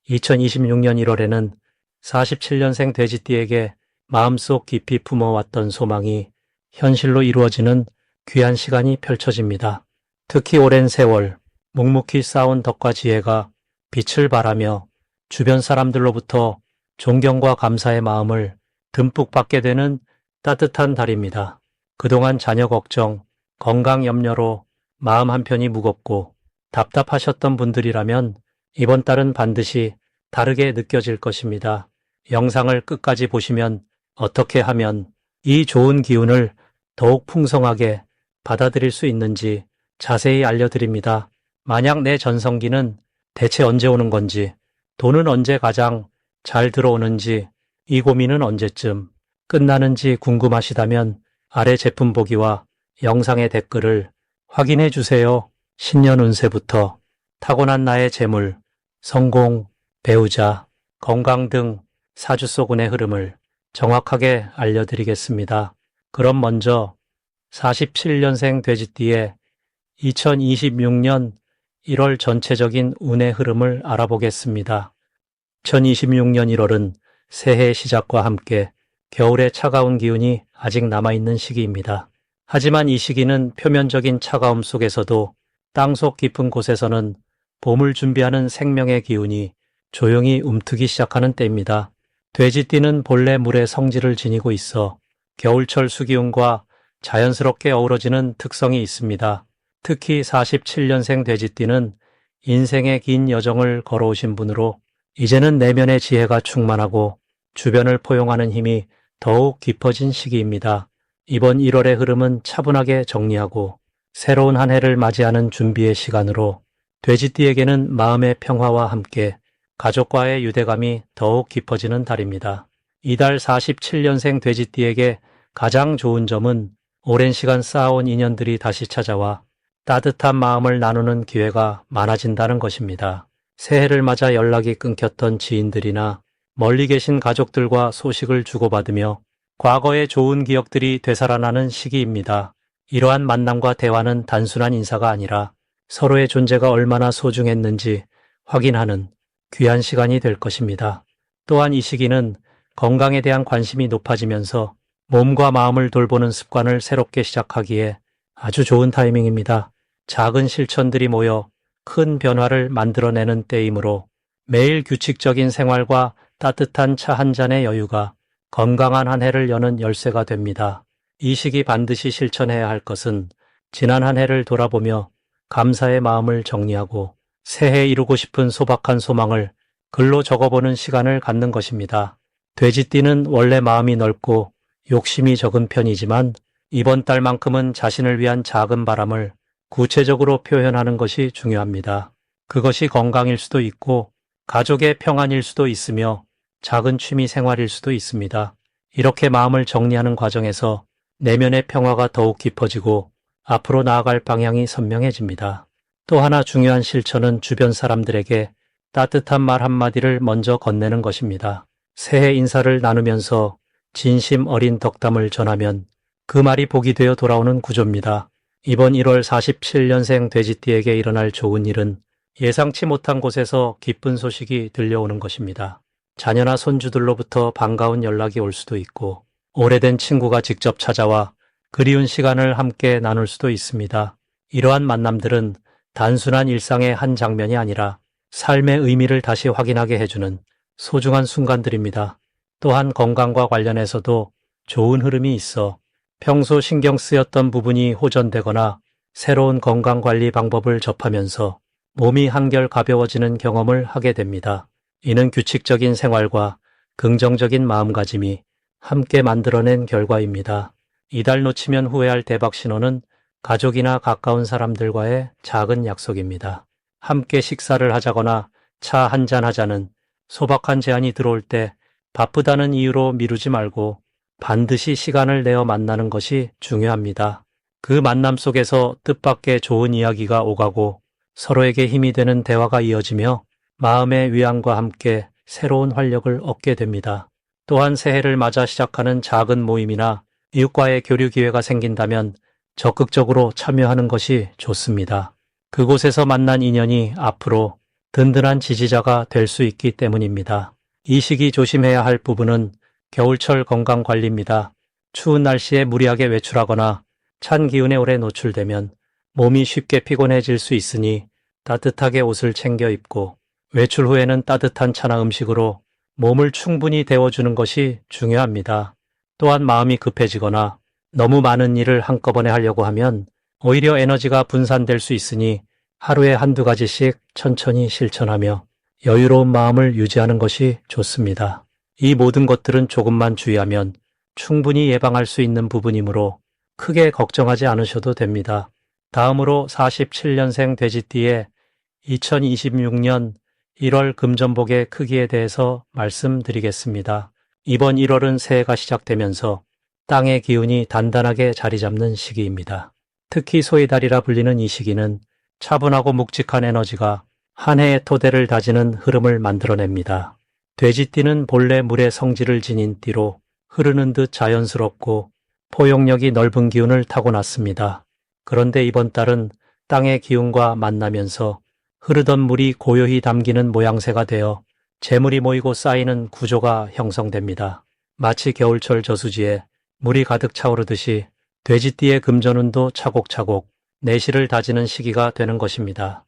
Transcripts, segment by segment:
2026년 1월에는 47년생 돼지띠에게 마음속 깊이 품어왔던 소망이 현실로 이루어지는 귀한 시간이 펼쳐집니다. 특히 오랜 세월 묵묵히 쌓은 덕과 지혜가 빛을 발하며 주변 사람들로부터 존경과 감사의 마음을 듬뿍 받게 되는 따뜻한 달입니다. 그동안 자녀 걱정, 건강 염려로 마음 한편이 무겁고 답답하셨던 분들이라면 이번 달은 반드시 다르게 느껴질 것입니다. 영상을 끝까지 보시면 어떻게 하면 이 좋은 기운을 더욱 풍성하게 받아들일 수 있는지 자세히 알려드립니다. 만약 내 전성기는 대체 언제 오는 건지, 돈은 언제 가장 잘 들어오는지, 이 고민은 언제쯤 끝나는지 궁금하시다면 아래 제품 보기와 영상의 댓글을 확인해 주세요. 신년 운세부터 타고난 나의 재물, 성공, 배우자, 건강 등 사주 속 운의 흐름을 정확하게 알려드리겠습니다. 그럼 먼저 47년생 돼지띠의 2026년 1월 전체적인 운의 흐름을 알아보겠습니다. 2026년 1월은 새해 시작과 함께 겨울의 차가운 기운이 아직 남아있는 시기입니다. 하지만 이 시기는 표면적인 차가움 속에서도 땅속 깊은 곳에서는 봄을 준비하는 생명의 기운이 조용히 움트기 시작하는 때입니다. 돼지띠는 본래 물의 성질을 지니고 있어 겨울철 수기운과 자연스럽게 어우러지는 특성이 있습니다. 특히 47년생 돼지띠는 인생의 긴 여정을 걸어오신 분으로 이제는 내면의 지혜가 충만하고 주변을 포용하는 힘이 더욱 깊어진 시기입니다. 이번 1월의 흐름은 차분하게 정리하고 새로운 한 해를 맞이하는 준비의 시간으로 돼지띠에게는 마음의 평화와 함께 가족과의 유대감이 더욱 깊어지는 달입니다. 이달 47년생 돼지띠에게 가장 좋은 점은 오랜 시간 쌓아온 인연들이 다시 찾아와 따뜻한 마음을 나누는 기회가 많아진다는 것입니다. 새해를 맞아 연락이 끊겼던 지인들이나 멀리 계신 가족들과 소식을 주고받으며 과거의 좋은 기억들이 되살아나는 시기입니다. 이러한 만남과 대화는 단순한 인사가 아니라 서로의 존재가 얼마나 소중했는지 확인하는 귀한 시간이 될 것입니다. 또한 이 시기는 건강에 대한 관심이 높아지면서 몸과 마음을 돌보는 습관을 새롭게 시작하기에 아주 좋은 타이밍입니다. 작은 실천들이 모여 큰 변화를 만들어내는 때이므로 매일 규칙적인 생활과 따뜻한 차 한 잔의 여유가 건강한 한 해를 여는 열쇠가 됩니다. 이 시기 반드시 실천해야 할 것은 지난 한 해를 돌아보며 감사의 마음을 정리하고 새해 이루고 싶은 소박한 소망을 글로 적어보는 시간을 갖는 것입니다. 돼지띠는 원래 마음이 넓고 욕심이 적은 편이지만 이번 달만큼은 자신을 위한 작은 바람을 구체적으로 표현하는 것이 중요합니다. 그것이 건강일 수도 있고 가족의 평안일 수도 있으며 작은 취미 생활일 수도 있습니다. 이렇게 마음을 정리하는 과정에서 내면의 평화가 더욱 깊어지고 앞으로 나아갈 방향이 선명해집니다. 또 하나 중요한 실천은 주변 사람들에게 따뜻한 말 한마디를 먼저 건네는 것입니다. 새해 인사를 나누면서 진심 어린 덕담을 전하면 그 말이 복이 되어 돌아오는 구조입니다. 이번 1월 47년생 돼지띠에게 일어날 좋은 일은 예상치 못한 곳에서 기쁜 소식이 들려오는 것입니다. 자녀나 손주들로부터 반가운 연락이 올 수도 있고 오래된 친구가 직접 찾아와 그리운 시간을 함께 나눌 수도 있습니다. 이러한 만남들은 단순한 일상의 한 장면이 아니라 삶의 의미를 다시 확인하게 해주는 소중한 순간들입니다. 또한 건강과 관련해서도 좋은 흐름이 있어 평소 신경 쓰였던 부분이 호전되거나 새로운 건강관리 방법을 접하면서 몸이 한결 가벼워지는 경험을 하게 됩니다. 이는 규칙적인 생활과 긍정적인 마음가짐이 함께 만들어낸 결과입니다. 이달 놓치면 후회할 대박 신호는 가족이나 가까운 사람들과의 작은 약속입니다. 함께 식사를 하자거나 차 한잔 하자는 소박한 제안이 들어올 때 바쁘다는 이유로 미루지 말고 반드시 시간을 내어 만나는 것이 중요합니다. 그 만남 속에서 뜻밖의 좋은 이야기가 오가고 서로에게 힘이 되는 대화가 이어지며 마음의 위안과 함께 새로운 활력을 얻게 됩니다. 또한 새해를 맞아 시작하는 작은 모임이나 이웃과의 교류 기회가 생긴다면 적극적으로 참여하는 것이 좋습니다. 그곳에서 만난 인연이 앞으로 든든한 지지자가 될 수 있기 때문입니다. 이 시기 조심해야 할 부분은 겨울철 건강관리입니다. 추운 날씨에 무리하게 외출하거나 찬 기운에 오래 노출되면 몸이 쉽게 피곤해질 수 있으니 따뜻하게 옷을 챙겨 입고 외출 후에는 따뜻한 차나 음식으로 몸을 충분히 데워주는 것이 중요합니다. 또한 마음이 급해지거나 너무 많은 일을 한꺼번에 하려고 하면 오히려 에너지가 분산될 수 있으니 하루에 한두 가지씩 천천히 실천하며 여유로운 마음을 유지하는 것이 좋습니다. 이 모든 것들은 조금만 주의하면 충분히 예방할 수 있는 부분이므로 크게 걱정하지 않으셔도 됩니다. 다음으로 47년생 돼지띠의 2026년 1월 금전복의 크기에 대해서 말씀드리겠습니다. 이번 1월은 새해가 시작되면서 땅의 기운이 단단하게 자리 잡는 시기입니다. 특히 소이달이라 불리는 이 시기는 차분하고 묵직한 에너지가 한 해의 토대를 다지는 흐름을 만들어냅니다. 돼지띠는 본래 물의 성질을 지닌 띠로 흐르는 듯 자연스럽고 포용력이 넓은 기운을 타고났습니다. 그런데 이번 달은 땅의 기운과 만나면서 흐르던 물이 고요히 담기는 모양새가 되어 재물이 모이고 쌓이는 구조가 형성됩니다. 마치 겨울철 저수지에 물이 가득 차오르듯이 돼지띠의 금전운도 차곡차곡 내실을 다지는 시기가 되는 것입니다.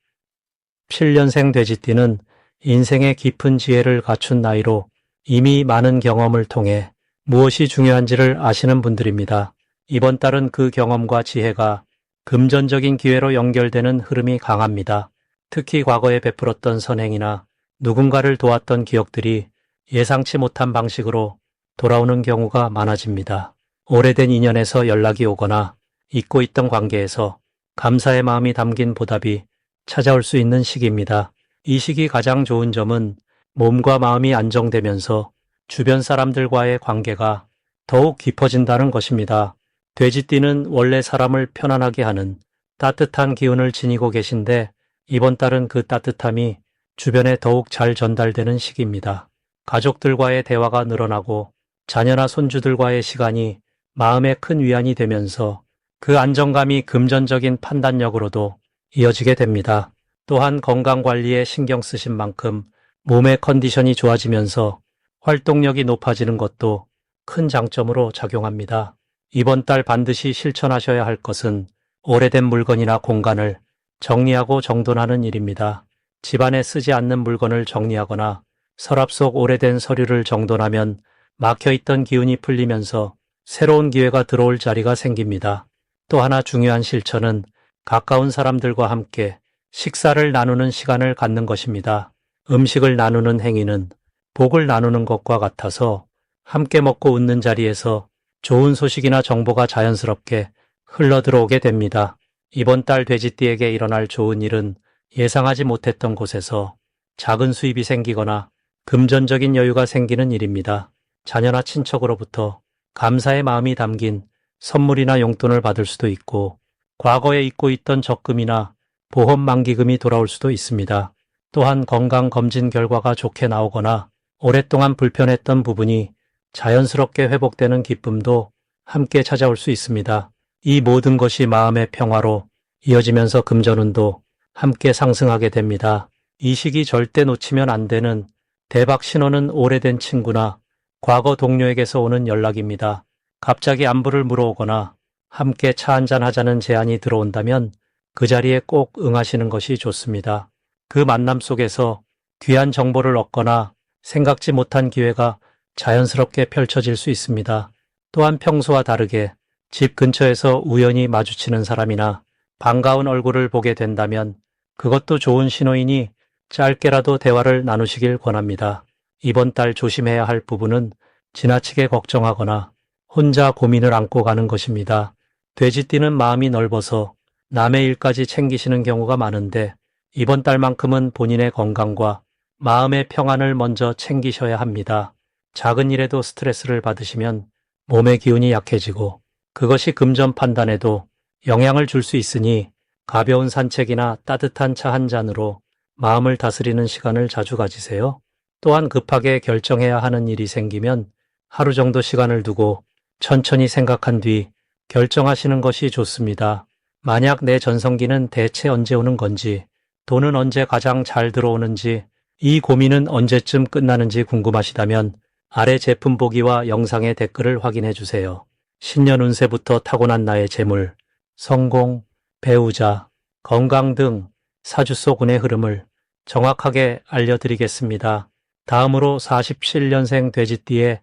7년생 돼지띠는 인생의 깊은 지혜를 갖춘 나이로 이미 많은 경험을 통해 무엇이 중요한지를 아시는 분들입니다. 이번 달은 그 경험과 지혜가 금전적인 기회로 연결되는 흐름이 강합니다. 특히 과거에 베풀었던 선행이나 누군가를 도왔던 기억들이 예상치 못한 방식으로 돌아오는 경우가 많아집니다. 오래된 인연에서 연락이 오거나 잊고 있던 관계에서 감사의 마음이 담긴 보답이 찾아올 수 있는 시기입니다. 이 시기 가장 좋은 점은 몸과 마음이 안정되면서 주변 사람들과의 관계가 더욱 깊어진다는 것입니다. 돼지띠는 원래 사람을 편안하게 하는 따뜻한 기운을 지니고 계신데 이번 달은 그 따뜻함이 주변에 더욱 잘 전달되는 시기입니다. 가족들과의 대화가 늘어나고 자녀나 손주들과의 시간이 마음에 큰 위안이 되면서 그 안정감이 금전적인 판단력으로도 이어지게 됩니다. 또한 건강관리에 신경 쓰신 만큼 몸의 컨디션이 좋아지면서 활동력이 높아지는 것도 큰 장점으로 작용합니다. 이번 달 반드시 실천하셔야 할 것은 오래된 물건이나 공간을 정리하고 정돈하는 일입니다. 집안에 쓰지 않는 물건을 정리하거나 서랍 속 오래된 서류를 정돈하면 막혀있던 기운이 풀리면서 새로운 기회가 들어올 자리가 생깁니다. 또 하나 중요한 실천은 가까운 사람들과 함께 식사를 나누는 시간을 갖는 것입니다. 음식을 나누는 행위는 복을 나누는 것과 같아서 함께 먹고 웃는 자리에서 좋은 소식이나 정보가 자연스럽게 흘러들어오게 됩니다. 이번 달 돼지띠에게 일어날 좋은 일은 예상하지 못했던 곳에서 작은 수입이 생기거나 금전적인 여유가 생기는 일입니다. 자녀나 친척으로부터 감사의 마음이 담긴 선물이나 용돈을 받을 수도 있고 과거에 잊고 있던 적금이나 보험 만기금이 돌아올 수도 있습니다. 또한 건강검진 결과가 좋게 나오거나 오랫동안 불편했던 부분이 자연스럽게 회복되는 기쁨도 함께 찾아올 수 있습니다. 이 모든 것이 마음의 평화로 이어지면서 금전운도 함께 상승하게 됩니다. 이 시기 절대 놓치면 안 되는 대박 신호는 오래된 친구나 과거 동료에게서 오는 연락입니다. 갑자기 안부를 물어오거나 함께 차 한잔 하자는 제안이 들어온다면 그 자리에 꼭 응하시는 것이 좋습니다. 그 만남 속에서 귀한 정보를 얻거나 생각지 못한 기회가 자연스럽게 펼쳐질 수 있습니다. 또한 평소와 다르게 집 근처에서 우연히 마주치는 사람이나 반가운 얼굴을 보게 된다면 그것도 좋은 신호이니 짧게라도 대화를 나누시길 권합니다. 이번 달 조심해야 할 부분은 지나치게 걱정하거나 혼자 고민을 안고 가는 것입니다. 돼지띠는 마음이 넓어서 남의 일까지 챙기시는 경우가 많은데 이번 달만큼은 본인의 건강과 마음의 평안을 먼저 챙기셔야 합니다. 작은 일에도 스트레스를 받으시면 몸의 기운이 약해지고 그것이 금전 판단에도 영향을 줄 수 있으니 가벼운 산책이나 따뜻한 차 한 잔으로 마음을 다스리는 시간을 자주 가지세요. 또한 급하게 결정해야 하는 일이 생기면 하루 정도 시간을 두고 천천히 생각한 뒤 결정하시는 것이 좋습니다. 만약 내 전성기는 대체 언제 오는 건지 돈은 언제 가장 잘 들어오는지, 이 고민은 언제쯤 끝나는지 궁금하시다면 아래 제품 보기와 영상의 댓글을 확인해 주세요. 신년 운세부터 타고난 나의 재물, 성공, 배우자, 건강 등 사주 속 운의 흐름을 정확하게 알려드리겠습니다. 다음으로 47년생 돼지띠의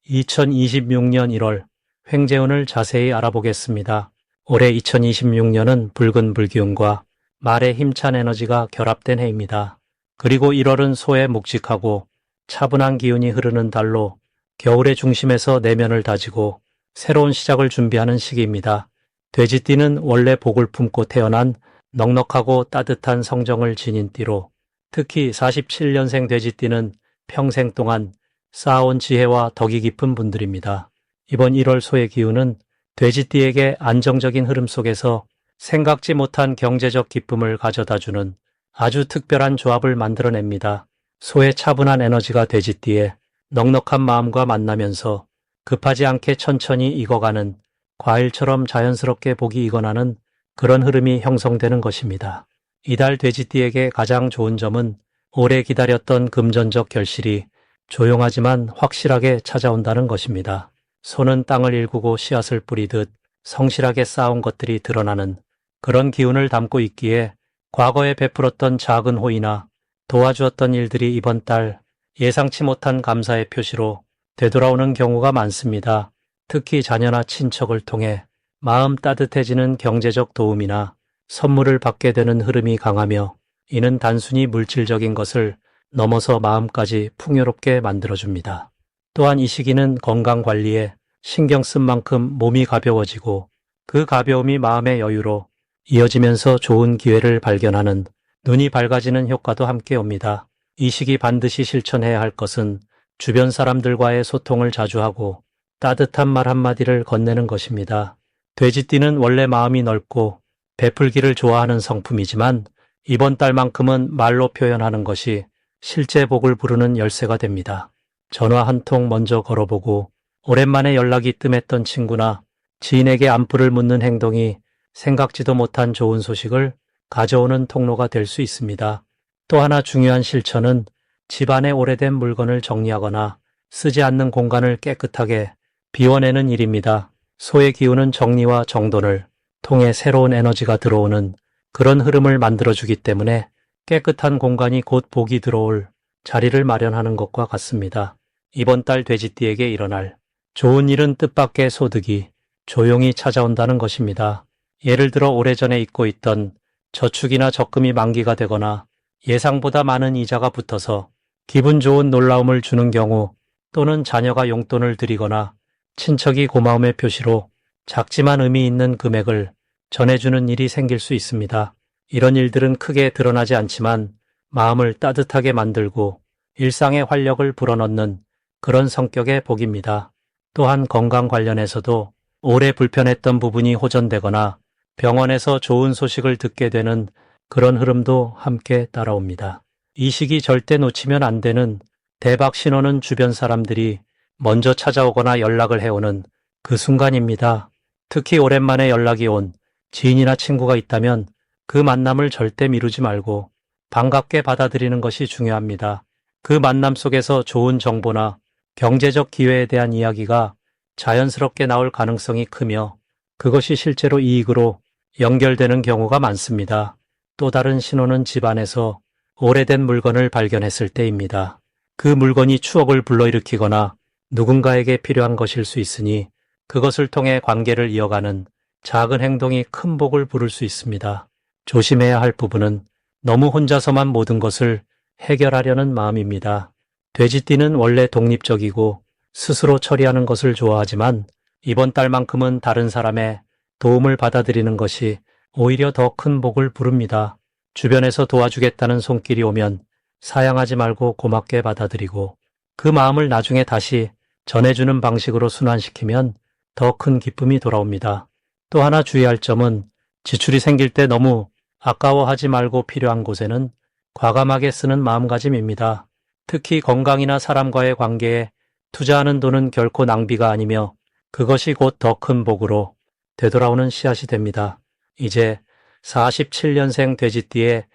2026년 1월 횡재운을 자세히 알아보겠습니다. 올해 2026년은 붉은 불기운과 말의 힘찬 에너지가 결합된 해입니다. 그리고 1월은 소의 묵직하고 차분한 기운이 흐르는 달로 겨울의 중심에서 내면을 다지고 새로운 시작을 준비하는 시기입니다. 돼지띠는 원래 복을 품고 태어난 넉넉하고 따뜻한 성정을 지닌 띠로 특히 47년생 돼지띠는 평생 동안 쌓아온 지혜와 덕이 깊은 분들입니다. 이번 1월 소의 기운은 돼지띠에게 안정적인 흐름 속에서 생각지 못한 경제적 기쁨을 가져다주는 아주 특별한 조합을 만들어냅니다. 소의 차분한 에너지가 돼지띠에 넉넉한 마음과 만나면서 급하지 않게 천천히 익어가는 과일처럼 자연스럽게 복이 익어나는 그런 흐름이 형성되는 것입니다. 이달 돼지띠에게 가장 좋은 점은 오래 기다렸던 금전적 결실이 조용하지만 확실하게 찾아온다는 것입니다. 소는 땅을 일구고 씨앗을 뿌리듯 성실하게 쌓아온 것들이 드러나는 그런 기운을 담고 있기에 과거에 베풀었던 작은 호의나 도와주었던 일들이 이번 달 예상치 못한 감사의 표시로 되돌아오는 경우가 많습니다. 특히 자녀나 친척을 통해 마음 따뜻해지는 경제적 도움이나 선물을 받게 되는 흐름이 강하며 이는 단순히 물질적인 것을 넘어서 마음까지 풍요롭게 만들어줍니다. 또한 이 시기는 건강 관리에 신경 쓴 만큼 몸이 가벼워지고 그 가벼움이 마음의 여유로 이어지면서 좋은 기회를 발견하는 눈이 밝아지는 효과도 함께 옵니다. 이 시기 반드시 실천해야 할 것은 주변 사람들과의 소통을 자주 하고 따뜻한 말 한마디를 건네는 것입니다. 돼지띠는 원래 마음이 넓고 베풀기를 좋아하는 성품이지만 이번 달만큼은 말로 표현하는 것이 실제 복을 부르는 열쇠가 됩니다. 전화 한 통 먼저 걸어보고 오랜만에 연락이 뜸했던 친구나 지인에게 안부를 묻는 행동이 생각지도 못한 좋은 소식을 가져오는 통로가 될 수 있습니다. 또 하나 중요한 실천은 집안의 오래된 물건을 정리하거나 쓰지 않는 공간을 깨끗하게 비워내는 일입니다. 소의 기운은 정리와 정돈을 통해 새로운 에너지가 들어오는 그런 흐름을 만들어주기 때문에 깨끗한 공간이 곧 복이 들어올 자리를 마련하는 것과 같습니다. 이번 달 돼지띠에게 일어날 좋은 일은 뜻밖의 소득이 조용히 찾아온다는 것입니다. 예를 들어 오래전에 잊고 있던 저축이나 적금이 만기가 되거나 예상보다 많은 이자가 붙어서 기분 좋은 놀라움을 주는 경우 또는 자녀가 용돈을 드리거나 친척이 고마움의 표시로 작지만 의미 있는 금액을 전해주는 일이 생길 수 있습니다. 이런 일들은 크게 드러나지 않지만 마음을 따뜻하게 만들고 일상의 활력을 불어넣는 그런 성격의 복입니다. 또한 건강 관련해서도 오래 불편했던 부분이 호전되거나 병원에서 좋은 소식을 듣게 되는 그런 흐름도 함께 따라옵니다. 이 시기 절대 놓치면 안 되는 대박 신호는 주변 사람들이 먼저 찾아오거나 연락을 해오는 그 순간입니다. 특히 오랜만에 연락이 온 지인이나 친구가 있다면 그 만남을 절대 미루지 말고 반갑게 받아들이는 것이 중요합니다. 그 만남 속에서 좋은 정보나 경제적 기회에 대한 이야기가 자연스럽게 나올 가능성이 크며 그것이 실제로 이익으로 연결되는 경우가 많습니다. 또 다른 신호는 집안에서 오래된 물건을 발견했을 때입니다. 그 물건이 추억을 불러일으키거나 누군가에게 필요한 것일 수 있으니 그것을 통해 관계를 이어가는 작은 행동이 큰 복을 부를 수 있습니다. 조심해야 할 부분은 너무 혼자서만 모든 것을 해결하려는 마음입니다. 돼지띠는 원래 독립적이고 스스로 처리하는 것을 좋아하지만 이번 달만큼은 다른 사람의 도움을 받아들이는 것이 오히려 더 큰 복을 부릅니다. 주변에서 도와주겠다는 손길이 오면 사양하지 말고 고맙게 받아들이고 그 마음을 나중에 다시 전해주는 방식으로 순환시키면 더 큰 기쁨이 돌아옵니다. 또 하나 주의할 점은 지출이 생길 때 너무 아까워하지 말고 필요한 곳에는 과감하게 쓰는 마음가짐입니다. 특히 건강이나 사람과의 관계에 투자하는 돈은 결코 낭비가 아니며 그것이 곧 더 큰 복으로 되돌아오는 씨앗이 됩니다. 이제 47년생 돼지띠의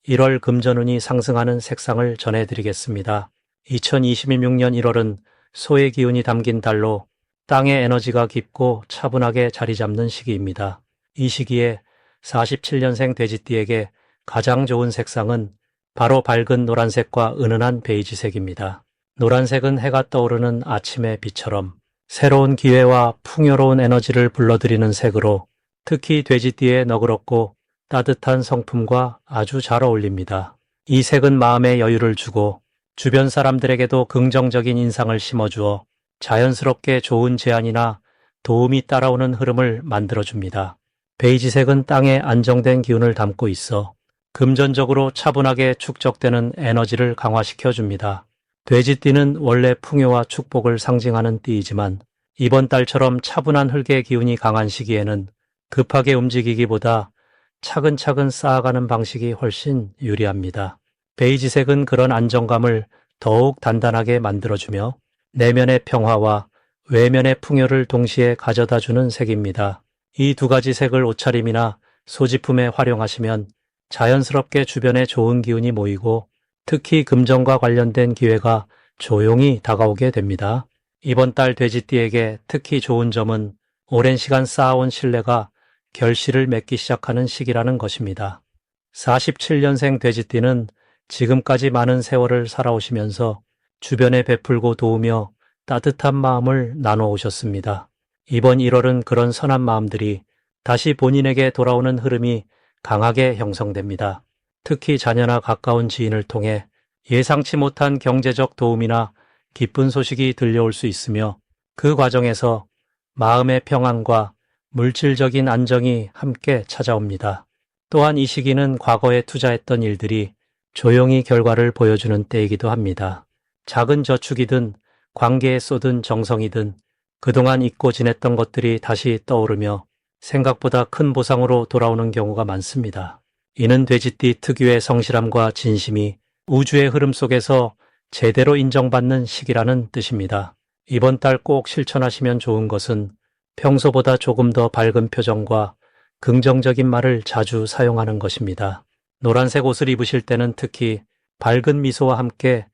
1월 금전운이 상승하는 색상을 전해드리겠습니다. 2026년 1월은 소의 기운이 담긴 달로 땅의 에너지가 깊고 차분하게 자리 잡는 시기입니다. 이 시기에 47년생 돼지띠에게 가장 좋은 색상은 바로 밝은 노란색과 은은한 베이지색입니다. 노란색은 해가 떠오르는 아침의 빛처럼 새로운 기회와 풍요로운 에너지를 불러들이는 색으로 특히 돼지띠에 너그럽고 따뜻한 성품과 아주 잘 어울립니다. 이 색은 마음에 여유를 주고 주변 사람들에게도 긍정적인 인상을 심어주어 자연스럽게 좋은 제안이나 도움이 따라오는 흐름을 만들어줍니다. 베이지색은 땅에 안정된 기운을 담고 있어 금전적으로 차분하게 축적되는 에너지를 강화시켜줍니다. 돼지띠는 원래 풍요와 축복을 상징하는 띠이지만 이번 달처럼 차분한 흙의 기운이 강한 시기에는 급하게 움직이기보다 차근차근 쌓아가는 방식이 훨씬 유리합니다. 베이지색은 그런 안정감을 더욱 단단하게 만들어주며 내면의 평화와 외면의 풍요를 동시에 가져다주는 색입니다. 이 두 가지 색을 옷차림이나 소지품에 활용하시면 자연스럽게 주변에 좋은 기운이 모이고 특히 금전과 관련된 기회가 조용히 다가오게 됩니다. 이번 달 돼지띠에게 특히 좋은 점은 오랜 시간 쌓아온 신뢰가 결실을 맺기 시작하는 시기라는 것입니다. 47년생 돼지띠는 지금까지 많은 세월을 살아오시면서 주변에 베풀고 도우며 따뜻한 마음을 나눠 오셨습니다. 이번 1월은 그런 선한 마음들이 다시 본인에게 돌아오는 흐름이 강하게 형성됩니다. 특히 자녀나 가까운 지인을 통해 예상치 못한 경제적 도움이나 기쁜 소식이 들려올 수 있으며 그 과정에서 마음의 평안과 물질적인 안정이 함께 찾아옵니다. 또한 이 시기는 과거에 투자했던 일들이 조용히 결과를 보여주는 때이기도 합니다. 작은 저축이든 관계에 쏟은 정성이든 그동안 잊고 지냈던 것들이 다시 떠오르며 생각보다 큰 보상으로 돌아오는 경우가 많습니다. 이는 돼지띠 특유의 성실함과 진심이 우주의 흐름 속에서 제대로 인정받는 시기라는 뜻입니다. 이번 달 꼭 실천하시면 좋은 것은 평소보다 조금 더 밝은 표정과 긍정적인 말을 자주 사용하는 것입니다. 노란색 옷을 입으실 때는 특히 밝은 미소와 함께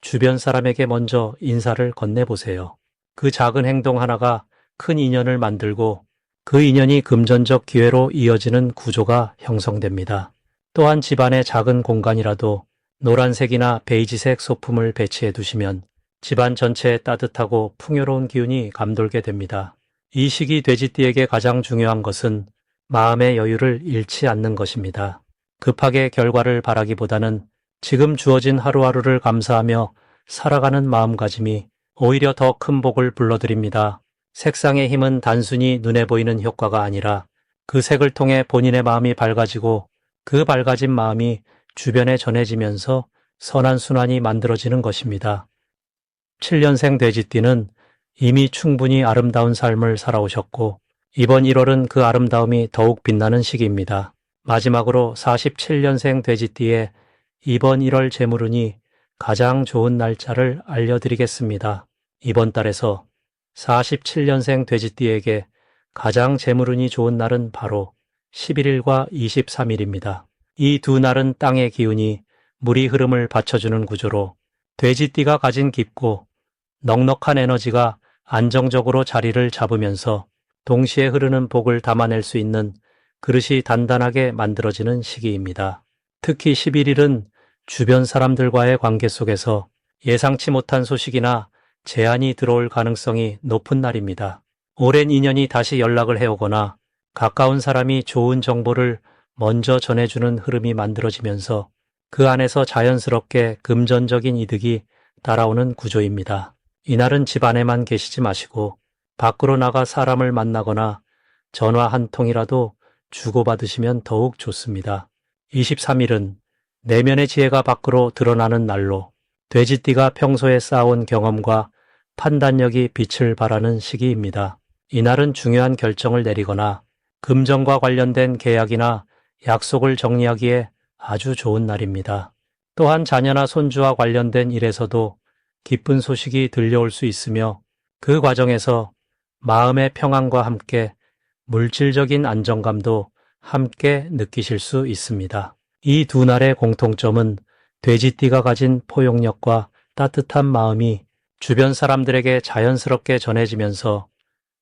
주변 사람에게 먼저 인사를 건네보세요. 그 작은 행동 하나가 큰 인연을 만들고 그 인연이 금전적 기회로 이어지는 구조가 형성됩니다. 또한 집안의 작은 공간이라도 노란색이나 베이지색 소품을 배치해 두시면 집안 전체에 따뜻하고 풍요로운 기운이 감돌게 됩니다. 이 시기 돼지띠에게 가장 중요한 것은 마음의 여유를 잃지 않는 것입니다. 급하게 결과를 바라기보다는 지금 주어진 하루하루를 감사하며 살아가는 마음가짐이 오히려 더 큰 복을 불러드립니다. 색상의 힘은 단순히 눈에 보이는 효과가 아니라 그 색을 통해 본인의 마음이 밝아지고 그 밝아진 마음이 주변에 전해지면서 선한 순환이 만들어지는 것입니다. 7년생 돼지띠는 이미 충분히 아름다운 삶을 살아오셨고 이번 1월은 그 아름다움이 더욱 빛나는 시기입니다. 마지막으로 47년생 돼지띠의 이번 1월 재물운이 가장 좋은 날짜를 알려드리겠습니다. 이번 달에서 47년생 돼지띠에게 가장 재물운이 좋은 날은 바로 11일과 23일입니다. 이 두 날은 땅의 기운이 물이 흐름을 받쳐주는 구조로 돼지띠가 가진 깊고 넉넉한 에너지가 안정적으로 자리를 잡으면서 동시에 흐르는 복을 담아낼 수 있는 그릇이 단단하게 만들어지는 시기입니다. 특히 11일은 주변 사람들과의 관계 속에서 예상치 못한 소식이나 제안이 들어올 가능성이 높은 날입니다. 오랜 인연이 다시 연락을 해오거나 가까운 사람이 좋은 정보를 먼저 전해주는 흐름이 만들어지면서 그 안에서 자연스럽게 금전적인 이득이 따라오는 구조입니다. 이날은 집 안에만 계시지 마시고 밖으로 나가 사람을 만나거나 전화 한 통이라도 주고받으시면 더욱 좋습니다. 23일은 내면의 지혜가 밖으로 드러나는 날로 돼지띠가 평소에 쌓아온 경험과 판단력이 빛을 발하는 시기입니다. 이날은 중요한 결정을 내리거나 금전과 관련된 계약이나 약속을 정리하기에 아주 좋은 날입니다. 또한 자녀나 손주와 관련된 일에서도 기쁜 소식이 들려올 수 있으며 그 과정에서 마음의 평안과 함께 물질적인 안정감도 함께 느끼실 수 있습니다. 이 두 날의 공통점은 돼지띠가 가진 포용력과 따뜻한 마음이 주변 사람들에게 자연스럽게 전해지면서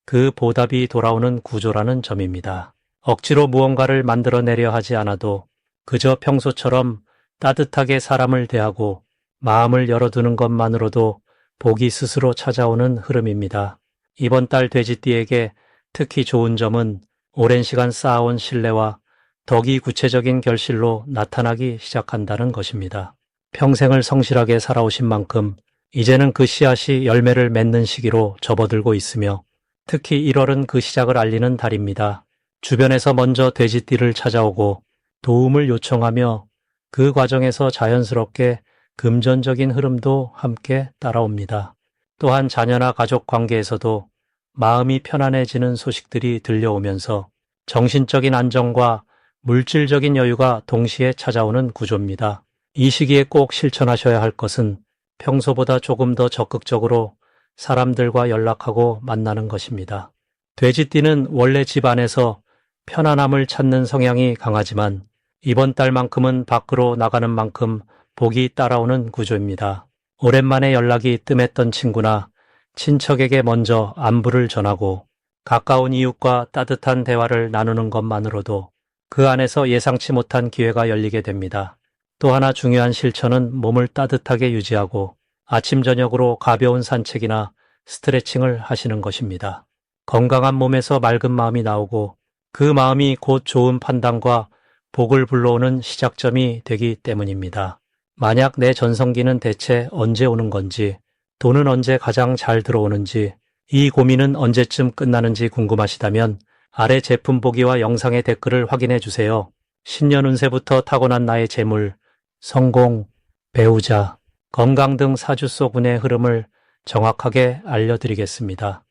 그 보답이 돌아오는 구조라는 점입니다. 억지로 무언가를 만들어내려 하지 않아도 그저 평소처럼 따뜻하게 사람을 대하고 마음을 열어두는 것만으로도 복이 스스로 찾아오는 흐름입니다. 이번 달 돼지띠에게 특히 좋은 점은 오랜 시간 쌓아온 신뢰와 덕이 구체적인 결실로 나타나기 시작한다는 것입니다. 평생을 성실하게 살아오신 만큼 이제는 그 씨앗이 열매를 맺는 시기로 접어들고 있으며 특히 1월은 그 시작을 알리는 달입니다. 주변에서 먼저 돼지띠를 찾아오고 도움을 요청하며 그 과정에서 자연스럽게 금전적인 흐름도 함께 따라옵니다. 또한 자녀나 가족 관계에서도 마음이 편안해지는 소식들이 들려오면서 정신적인 안정과 물질적인 여유가 동시에 찾아오는 구조입니다. 이 시기에 꼭 실천하셔야 할 것은 평소보다 조금 더 적극적으로 사람들과 연락하고 만나는 것입니다. 돼지띠는 원래 집 안에서 편안함을 찾는 성향이 강하지만 이번 달만큼은 밖으로 나가는 만큼 복이 따라오는 구조입니다. 오랜만에 연락이 뜸했던 친구나 친척에게 먼저 안부를 전하고 가까운 이웃과 따뜻한 대화를 나누는 것만으로도 그 안에서 예상치 못한 기회가 열리게 됩니다. 또 하나 중요한 실천은 몸을 따뜻하게 유지하고 아침 저녁으로 가벼운 산책이나 스트레칭을 하시는 것입니다. 건강한 몸에서 맑은 마음이 나오고 그 마음이 곧 좋은 판단과 복을 불러오는 시작점이 되기 때문입니다. 만약 내 전성기는 대체 언제 오는 건지, 돈은 언제 가장 잘 들어오는지, 이 고민은 언제쯤 끝나는지 궁금하시다면 아래 제품 보기와 영상의 댓글을 확인해 주세요. 신년 운세부터 타고난 나의 재물, 성공, 배우자, 건강 등 사주 속 운의 흐름을 정확하게 알려드리겠습니다.